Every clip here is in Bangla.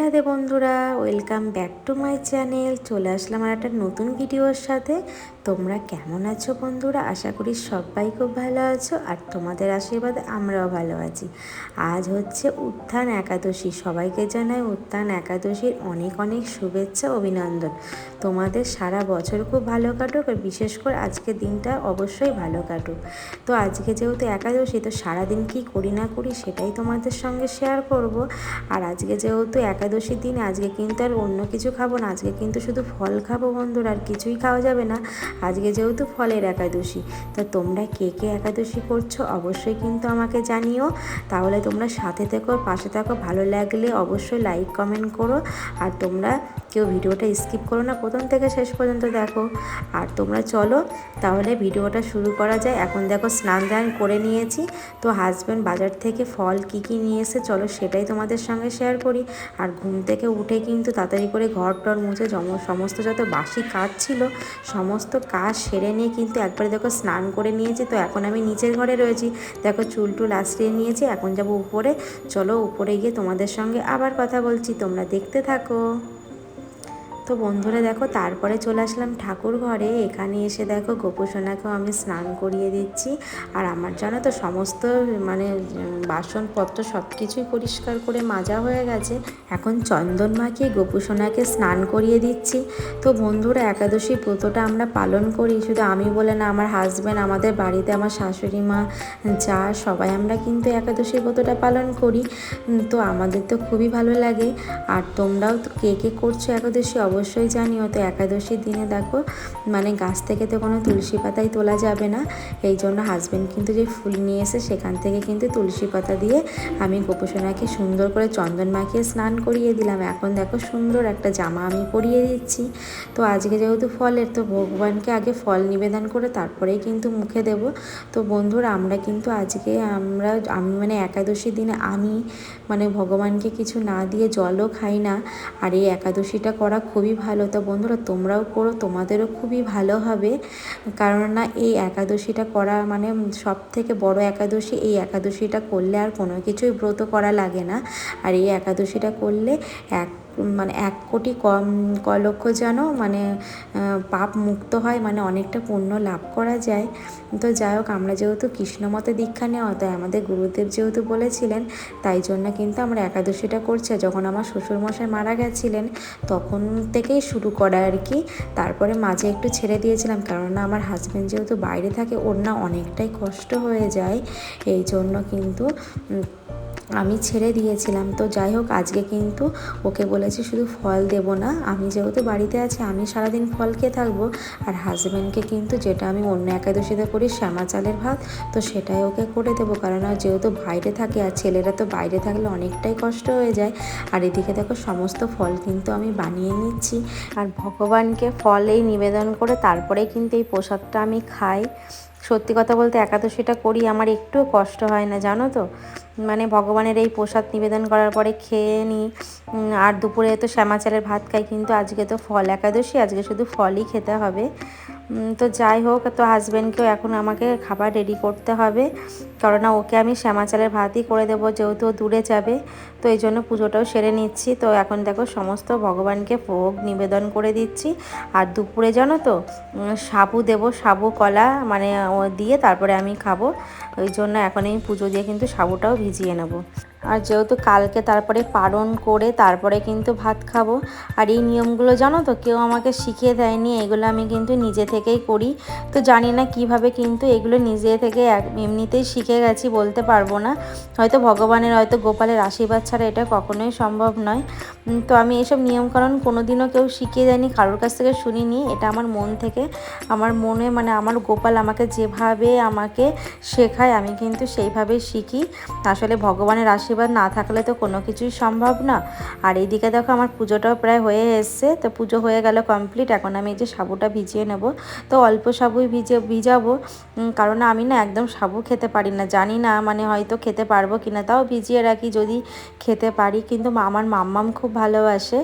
রাধে বন্ধুরা, welcome back to my channel. চলে আসলাম আর একটা নতুন ভিডিওর সাথে। তোমরা কেমন আছো বন্ধুরা? আশা করি সবাই খুব ভালো আছো, আর তোমাদের আশীর্বাদে আমরাও ভালো আছি। আজ হচ্ছে উত্থান একাদশী। সবাইকে জানাই উত্থান একাদশীর অনেক অনেক শুভেচ্ছা, অভিনন্দন। তোমাদের সারা বছর খুব ভালো কাটুক, আর বিশেষ করে আজকের দিনটা অবশ্যই ভালো কাটুক। তো আজকে যেহেতু একাদশী, তো সারাদিন কী করি না করি সেটাই তোমাদের সঙ্গে শেয়ার করব। আর আজকে যেহেতু একাদশীর দিন, আজকে কিন্তু আর অন্য কিছু খাবো না। আজকে কিন্তু শুধু ফল খাবো বন্ধুরা, আর কিছুই খাওয়া যাবে না। আজকে যেহেতু ফলের একাদশী, তো তোমরা কে কে একাদশী করছো অবশ্যই কিন্তু আমাকে জানিও। তাহলে তোমরা সাথে থেকো, পাশে থাকো। ভালো লাগলে অবশ্যই লাইক কমেন্ট করো। আর তোমরা কেউ ভিডিওটা স্কিপ করো না, প্রথম থেকে শেষ পর্যন্ত দেখো। আর তোমরা চলো তাহলে ভিডিওটা শুরু করা যায়। এখন দেখো স্নান দান করে নিয়েছি। তো হাজব্যান্ড বাজার থেকে ফল কী কী নিয়ে এসে চলো সেটাই তোমাদের সঙ্গে শেয়ার করি। আর ঘুম থেকে উঠে কিন্তু তাড়াতাড়ি করে ঘর টর মুছে সমস্ত যত বাসি কাজ ছিল সমস্ত কাজ সেরে নিয়ে কিন্তু একবারে দেখো স্নান করে নিয়েছি। তো এখন আমি নিচের ঘরে রয়েছি। দেখো চুল টুল আশ্রিয়ে নিয়েছি, এখন যাব উপরে। চলো উপরে গিয়ে তোমাদের সঙ্গে আবার কথা বলছি, তোমরা দেখতে থাকো। তো বন্ধুরা দেখো তারপরে চলে আসলাম ঠাকুর ঘরে। এখানে এসে দেখো গোপুসোনাকেও আমি স্নান করিয়ে দিচ্ছি। আর আমার জানো তো সমস্ত বাসনপত্র সব কিছুই পরিষ্কার করে মাজা হয়ে গেছে। এখন চন্দন মাখিয়ে গোপুসোনাকে স্নান করিয়ে দিচ্ছি। তো বন্ধুরা একাদশী ব্রতটা আমরা পালন করি, শুধু আমি বলে না, আমার হাজব্যান্ড, আমাদের বাড়িতে আমার শাশুড়ি মা, যা সবাই আমরা কিন্তু একাদশী ব্রতটা পালন করি। তো আমাদের তো খুবই ভালো লাগে। আর তোমরাও তো কে কে করছো একাদশী অবশ্যই জানিও। তো একাদশীর দিনে দেখো গাছ থেকে তো কোনো তুলসী পাতাই তোলা যাবে না। এই জন্য হাজব্যান্ড কিন্তু যে ফুল নিয়ে এসে সেখান থেকে কিন্তু তুলসী পাতা দিয়ে আমি গোপুসোনাকে সুন্দর করে চন্দন মাখিয়ে স্নান করিয়ে দিলাম। এখন দেখো সুন্দর একটা জামা আমি পরিয়ে দিচ্ছি। তো আজকে যেহেতু ফলের, তো ভগবানকে আগে ফল নিবেদন করে তারপরেই কিন্তু মুখে দেব। তো বন্ধুরা আমরা কিন্তু আজকে আমি একাদশীর দিনে আমি ভগবানকে কিছু না দিয়ে জলও খাই না। আর এই একাদশীটা করা খুবই ভালো। তো বন্ধুরা তোমরাও করো, তোমাদেরও খুবই ভালো হবে। কারণ না এই একাদশীটা করা সব থেকে বড় একাদশী। এই একাদশীটা করলে আর কোনো কিছুই ব্রত করা লাগে না। আর এই একাদশীটা করলে এক কোটি লক্ষ যেন পাপ মুক্ত হয়, অনেকটা পুণ্য লাভ করা যায়। তো যাই হোক, আমরা যেহেতু কৃষ্ণমতে দীক্ষা নেওয়া, তাই আমাদের গুরুদেব যেহেতু বলেছিলেন, তাই জন্য কিন্তু আমরা একাদশীটা করছি। যখন আমার শ্বশুরমশাই মারা গেছিলেন তখন থেকেই শুরু করা আর কি। তারপরে মাঝে একটু ছেড়ে দিয়েছিলাম, কেননা আমার হাজব্যান্ড যেহেতু বাইরে থাকে, ওর না অনেকটাই কষ্ট হয়ে যায়। এই জন্য কিন্তু আমি ছেড়ে দিয়েছিলাম। তো যাই হোক, আজকে কিন্তু ওকে বলেছি শুধু ফল দেব না, আমি যেহেতু বাড়িতে আছি আমি সারাদিন ফল খেয়ে থাকবো। আর হাজব্যান্ডকে কিন্তু যেটা আমি অন্য একাদশীতে করি শ্যামা চালের ভাত, তো সেটাই ওকে করে দেবো। কারণ যেহেতু বাইরে থাকে, আর ছেলেরা তো বাইরে থাকলে অনেকটাই কষ্ট হয়ে যায়। আর এদিকে দেখো সমস্ত ফল কিন্তু আমি বানিয়ে নিচ্ছি। আর ভগবানকে ফল এই নিবেদন করে তারপরে কিন্তু এই প্রসাদটা আমি খাই। সত্যি কথা বলতে একাদশীটা করি আমার একটু কষ্ট হয় না, জানো তো। ভগবানের এই প্রসাদ নিবেদন করার পরে খেয়ে নিই। আর দুপুরে তো শ্যামা চালের ভাত খাই, কিন্তু আজকে তো ফল একাদশী, আজকে শুধু ফলই খেতে হবে। তো যাই হোক, তো হাজব্যান্ডকেও এখন আমাকে খাবার রেডি করতে হবে, কারণ ওকে আমি শ্যামা চালের ভাতই করে দেবো, যেহেতু দূরে যাবে। তো এই জন্য পুজোটাও সেরে নিচ্ছি। তো এখন দেখো সমস্ত ভগবানকে ভোগ নিবেদন করে দিচ্ছি। আর দুপুরে জানো তো সাবু দেবো, সাবু কলা ও দিয়ে তারপরে আমি খাবো। ওই জন্য এখন আমি পুজো দিয়ে কিন্তু সাবুটাও ভিজিয়ে নেব। আর যেহেতু কালকে তারপরে পারণ করে তারপরে কিন্তু ভাত খাবো। আর এই নিয়মগুলো জানো তো কেউ আমাকে শিখিয়ে দেয়নি, এগুলো আমি কিন্তু নিজে থেকেই করি। তো জানি না কিভাবে, কিন্তু এগুলো নিজে থেকে এমনিতেই শিখে গেছি বলতে পারবো না। হয়তো ভগবানের, হয়তো গোপালের আশীর্বাদ ছাড়া এটা কখনোই সম্ভব নয়। তো আমি এইসব নিয়মকানুন কোনোদিনও কেউ শিখিয়ে দেয়নি, কারোর কাছ থেকে শুনিনি। এটা আমার মন থেকে, আমার মনে আমার গোপাল আমাকে যেভাবে আমাকে শেখায় আমি কিন্তু সেইভাবেই শিখি। আসলে ভগবানের আশীর্বাদ না থাকলে তো কোনো কিছুই সম্ভব না। আর এইদিকে দেখো আমার পুজোটাও প্রায় হয়ে এসছে। তো পুজো হয়ে গেল কমপ্লিট। এখন আমি এই যে সাবুটা ভিজিয়ে নেব। তো অল্প সাবুই ভিজাবো, কারণ আমি না একদম সাবু খেতে পারি না। জানি না হয়তো খেতে পারবো কিনা, তাও ভিজিয়ে রাখি যদি খেতে পারি। কিন্তু আমার মাম্মাম খুব ভালোবাসে।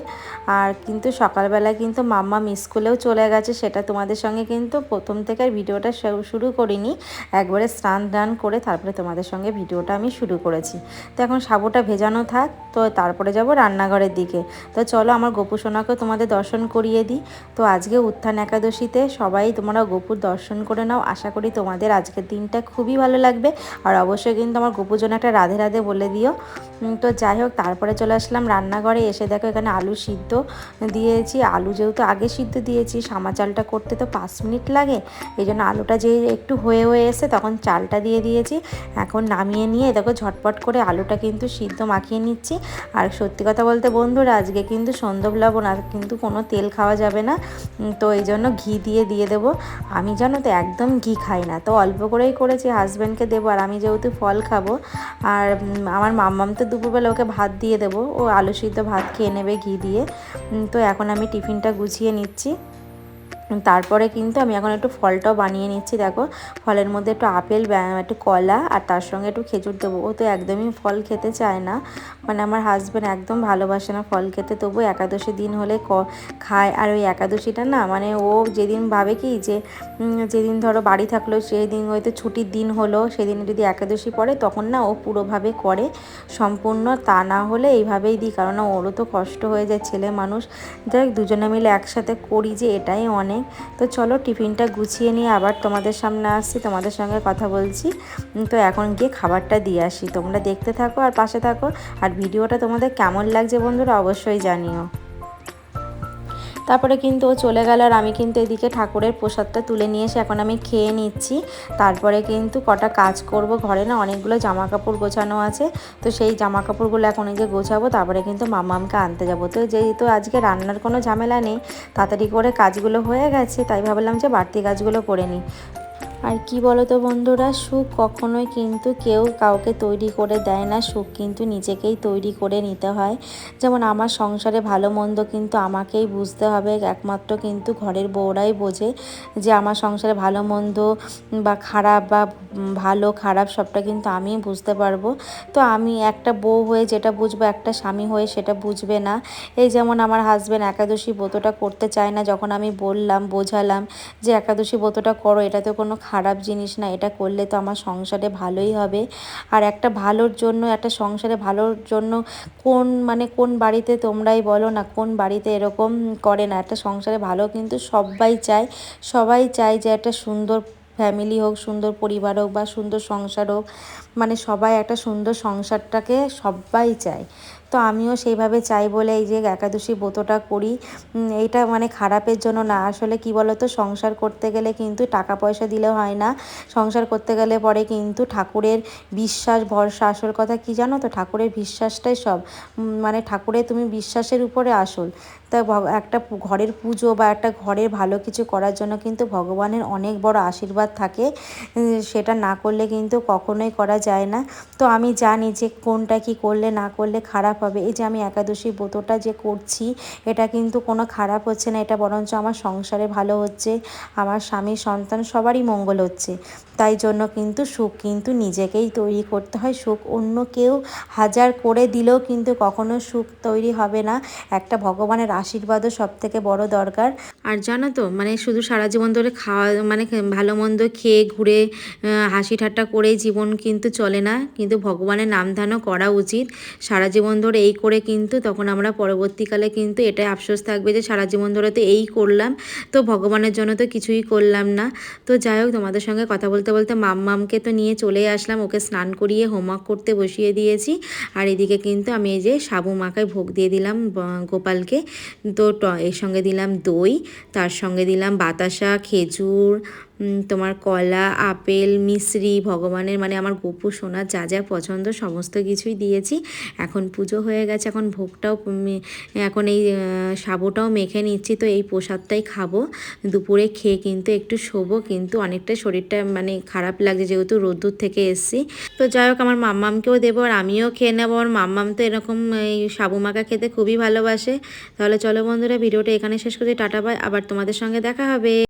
আর কিন্তু সকালবেলা কিন্তু মাম্মাম স্কুলেও চলে গেছে, সেটা তোমাদের সঙ্গে কিন্তু প্রথম থেকে ভিডিওটা শুরু করিনি। একবারে স্নান দান করে তারপরে তোমাদের সঙ্গে ভিডিওটা আমি শুরু করেছি। তো এখন এখন সাবুটা ভেজানো থাক, তো তারপরে যাব রান্নাঘরের দিকে। তো চলো আমার গোপু সোনাকেও তোমাদের দর্শন করিয়ে দিই। তো আজকে উত্থান একাদশীতে সবাই তোমরা গোপুর দর্শন করে নাও, আশা করি তোমাদের আজকের দিনটা খুবই ভালো লাগবে। আর অবশ্যই কিন্তু আমার গোপুর জন্য একটা রাধে রাধে বলে দিও। তো যাই হোক, তারপরে চলে আসলাম রান্নাঘরে। এসে দেখো এখানে আলু সিদ্ধ দিয়েছি। আলু যেহেতু আগে সিদ্ধ দিয়েছি, সামা চালটা করতে তো 5 মিনিট লাগে, এই জন্য আলুটা যে একটু হয়ে এসে তখন চালটা দিয়ে দিয়েছি। এখন নামিয়ে নিয়ে দেখো ঝটপট করে আলুটা কিন্তু সিদ্ধ মাখিয়ে নিচ্ছি। আর সত্যি কথা বলতে বন্ধুরা, আজকে কিন্তু সন্ধ্যে লবণ আর কিন্তু কোনো তেল খাওয়া যাবে না, তো এই জন্য ঘি দিয়ে দেবো। আমি জানো তো একদম ঘি খাই না, তো অল্প করেই করেছি, হাজব্যান্ডকে দেবো। আর আমি যেহেতু ফল খাবো, আর আমার মাম্মাম তো দুপুরবেলা ওকে ভাত দিয়ে দেবো, ও আলু সিদ্ধ ভাত খেয়ে নেবে ঘি দিয়ে। তো এখন আমি টিফিনটা গুছিয়ে নিচ্ছি। তারপরে কিন্তু আমি এখন একটু ফলটাও বানিয়ে নিচ্ছি। দেখো ফলের মধ্যে একটু আপেল, একটু কলা আর তার সঙ্গে একটু খেজুর দেবো। ও তো একদমই ফল খেতে চায় না, মানে আমার হাজব্যান্ড একদম ভালোবাসে না ফল খেতে, তবু একাদশী দিন হলে খায়। আর ওই একাদশীটা না, মানে ও যেদিন ভাবে কি যে যেদিন ধরো বাড়ি থাকলো, সেই দিন হয়তো ছুটির দিন হলো, সেদিন যদি একাদশী পড়ে তখন না ও পুরোভাবে করে, সম্পূর্ণ তা না হলে এইভাবেই দিই, কারণ ওরও তো কষ্ট হয়ে যায়, ছেলে মানুষ। যাই দুজনে মিলে একসাথে করি যে, এটাই অনেক। তো চলো টিফিনটা গুছিয়ে নিয়ে আবার তোমাদের সামনে আসছি, তোমাদের সঙ্গে কথা বলছি। তো এখন গিয়ে খাবারটা দিয়ে আসি, তোমরা দেখতে থাকো আর পাশে থাকো। আর ভিডিওটা তোমাদের কেমন লাগছে বন্ধুরা অবশ্যই জানিও। তারপরে কিন্তু ও চলে গেল, আর আমি কিন্তু এদিকে ঠাকুরের প্রসাদটা তুলে নিয়ে এসে এখন আমি খেয়ে নিচ্ছি। তারপরে কিন্তু কটা কাজ করব, ঘরে না অনেকগুলো জামা কাপড় গোছানো আছে, তো সেই জামা কাপড়গুলো এখন এই যে গোছাবো। তারপরে কিন্তু মাম্মামকে আনতে যাব। তো যেহেতু আজকে রান্নার কোনো ঝামেলা নেই, তাড়াতাড়ি করে কাজগুলো হয়ে গেছে, তাই ভাবলাম যে বাড়তি কাজগুলো করে নিই। আর কি বলো তো বন্ধুরা, সুখ কখনোই কিন্তু কেউ কাউকে তৈরি করে দেয় না, সুখ কিন্তু নিজেকেই তৈরি করে নিতে হয়। যেমন আমার সংসারে ভালো মন্দ কিন্তু আমাকেই বুঝতে হবে, একমাত্র কিন্তু ঘরের বউরাই বোঝে যে আমার সংসারে ভালো মন্দ বা খারাপ বা ভালো খারাপ সবটা কিন্তু আমিই বুঝতে পারবো। তো আমি একটা বউ হয়ে যেটা বুঝবো, একটা স্বামী হয়ে সেটা বুঝবে না। এই যেমন আমার হাজব্যান্ড একাদশী ব্রতটা করতে চায় না, যখন আমি বললাম, বোঝালাম যে একাদশী ব্রতটা করো, এটা তো কোনো খারাপ জিনিস না, এটা করলে তো আমার সংসারে ভালোই হবে। আর একটা ভালোর জন্য, একটা সংসারে ভালোর জন্য কোন বাড়িতে তোমরাই বলো না, কোন বাড়িতে এরকম করে না? একটা সংসারে ভালো কিন্তু সবাই চায় যে একটা সুন্দর ফ্যামিলি হোক, সুন্দর পরিবার হোক বা সুন্দর সংসার হোক, মানে সবাই একটা সুন্দর সংসারটাকে সবাই চায়। তো আমিও সেইভাবে চাই বলে এই যে একাদশী ব্রতটা করি। এইটা মানে খারাপের জন্য না, আসলে কি বলো তো, সংসার করতে গেলে কিন্তু টাকা পয়সা দিলে হয় না, সংসার করতে গেলে পরে কিন্তু ঠাকুরের বিশ্বাস ভরসা, আসল কথা কি জানো তো, ঠাকুরের বিশ্বাসটাই সব। মানে ঠাকুরের তুমি বিশ্বাসের উপরে আসল। তা একটা ঘরের পুজো বা একটা ঘরের ভালো কিছু করার জন্য কিন্তু ভগবানের অনেক বড় আশীর্বাদ থাকে, সেটা না করলে কিন্তু কখনোই করা যায় না। তো আমি জানি যে কোনটা কি করলে না করলে খারাপ হবে। এই যে আমি একাদশী ব্রতটা যে করছি, এটা কিন্তু কোনো খারাপ হচ্ছে না, এটা বরঞ্চ আমার সংসারে ভালো হচ্ছে, আমার স্বামী সন্তান সবারই মঙ্গল হচ্ছে। তাই জন্য কিন্তু সুখ কিন্তু নিজেকেই তৈরি করতে হয়, সুখ অন্য কেউ হাজার করে দিলেও কিন্তু কখনো সুখ তৈরি হবে না। একটা ভগবানের আশীর্বাদও সব থেকে বড় দরকার। আর জানো তো, মানে শুধু সারা জীবন ধরে খাওয়া, মানে ভালো মন্দ খেয়ে ঘুরে হাসি ঠাট্টা করেই জীবন কিন্তু চলে না, কিন্তু ভগবানের নাম ধ্যানও করা উচিত। সারা জীবন ধরে এই করে কিন্তু তখন আমরা পরবর্তীকালে কিন্তু এটাই আফসোস থাকবে যে সারা জীবন ধরে তো এই করলাম, তো ভগবানের জন্য তো কিছুই করলাম না। তো যাই হোক, তোমাদের সঙ্গে কথা বলতে বলতে মাম্মামকে তো নিয়ে চলে আসলাম, ওকে স্নান করিয়ে হোমওয়ার্ক করতে বসিয়ে দিয়েছি। আর এদিকে কিন্তু আমি এই যে সাবু মাখায় ভোগ দিয়ে দিলাম গোপালকে। তো এর সঙ্গে দিলাম দই, তার সঙ্গে দিলাম বাতাসা, খেজুর, তোমার কলা, আপেল, মিশ্রি, ভগবানের মানে আমার গোপু সোনার যা যা পছন্দ সমস্ত কিছুই দিয়েছি। এখন পুজো হয়ে গেছে, এখন ভোগটাও এখন এই সাবুটাও মেখে নিচ্ছি। তো এই প্রসাদটাই খাবো, দুপুরে খেয়ে কিন্তু একটু শোবো, কিন্তু অনেকটা শরীরটা মানে খারাপ লাগছে যেহেতু রোদ্দুর থেকে এসছি। তো যাই হোক, আমার মাম্মামকেও দেবো আর আমিও খেয়ে নেবো। আর মাম্মাম তো এরকম এই সাবু মাখা খেতে খুবই ভালোবাসে। তাহলে চলো বন্ধুরা, ভিডিওটা এখানে শেষ করছি, টাটা বাই, আবার তোমাদের সঙ্গে দেখা হবে।